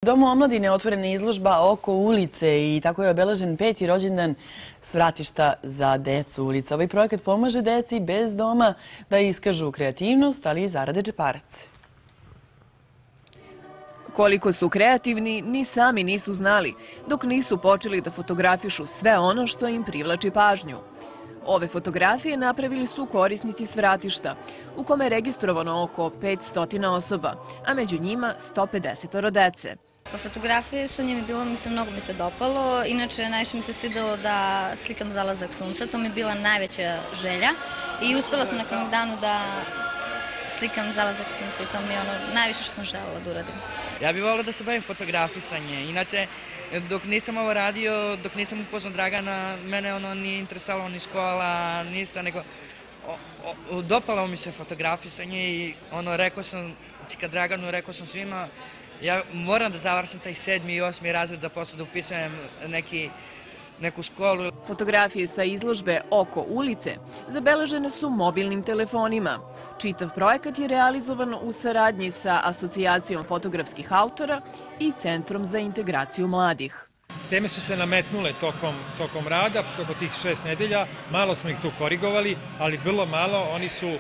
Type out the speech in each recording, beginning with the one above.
U Domu omladine otvorena je izložba Oko ulice i tako je obeležen 5. rođendan Svratišta za decu ulica. Ovaj projekat pomaže deci bez doma da iskažu kreativnost, ali i zarade džeparac. Koliko su kreativni, ni sami nisu znali, dok nisu počeli da fotografišu sve ono što im privlači pažnju. Ove fotografije napravili su korisnici Svratišta, u kome je registrovano oko 500 osoba, a među njima 150 dece. Fotografije sa njim je bilo, mnogo mi se dopalo. Inače, najviše mi se svidelo da slikam zalazak sunca. To mi je bila najveća želja. I uspela sam na Kalemegdanu da slikam zalazak sunca i to mi je najviše što sam želela da uradim. Ja bih volila da se bavim fotografisanje. Inače, dok nisam ovo radio, dok nisam upoznao Dragana, mene nije interesalo ni škola, ništa, nego dopalo mi se fotografisanje i rekao sam, kad Draganu rekao sam svima, ja moram da završim taj 7. i 8. razred da posle da upisujem neku školu. Fotografije sa izložbe Oko ulice zabeležene su mobilnim telefonima. Čitav projekat je realizovan u saradnji sa Asocijacijom fotografskih autora i Centrom za integraciju mladih. Teme su se nametnule tokom rada, tokom tih 6 nedelja. Malo smo ih tu korigovali, ali vrlo malo. Oni su,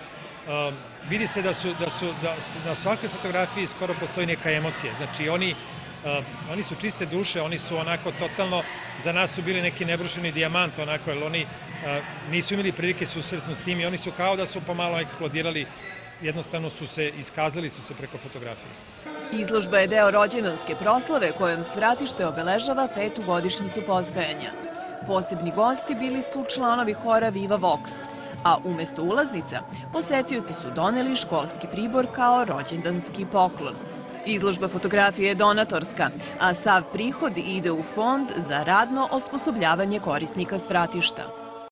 vidi se da na svakoj fotografiji skoro postoji neka emocija. Znači, oni su čiste duše, oni su onako totalno, za nas su bili neki nebrušeni dijamant, onako, jer oni nisu imali prilike susretnu s tim i oni su kao da su pomalo eksplodirali, jednostavno iskazali su se preko fotografije. Izložba je deo rođendanske proslave kojom Svratište obeležava 5. godišnjicu postojanja. Posebni gosti bili su članovi hora Viva Vox, a umesto ulaznica posetioci su doneli školski pribor kao rođendanski poklon. Izložba fotografije je donatorska, a sav prihod ide u fond za radno osposobljavanje korisnika Svratišta.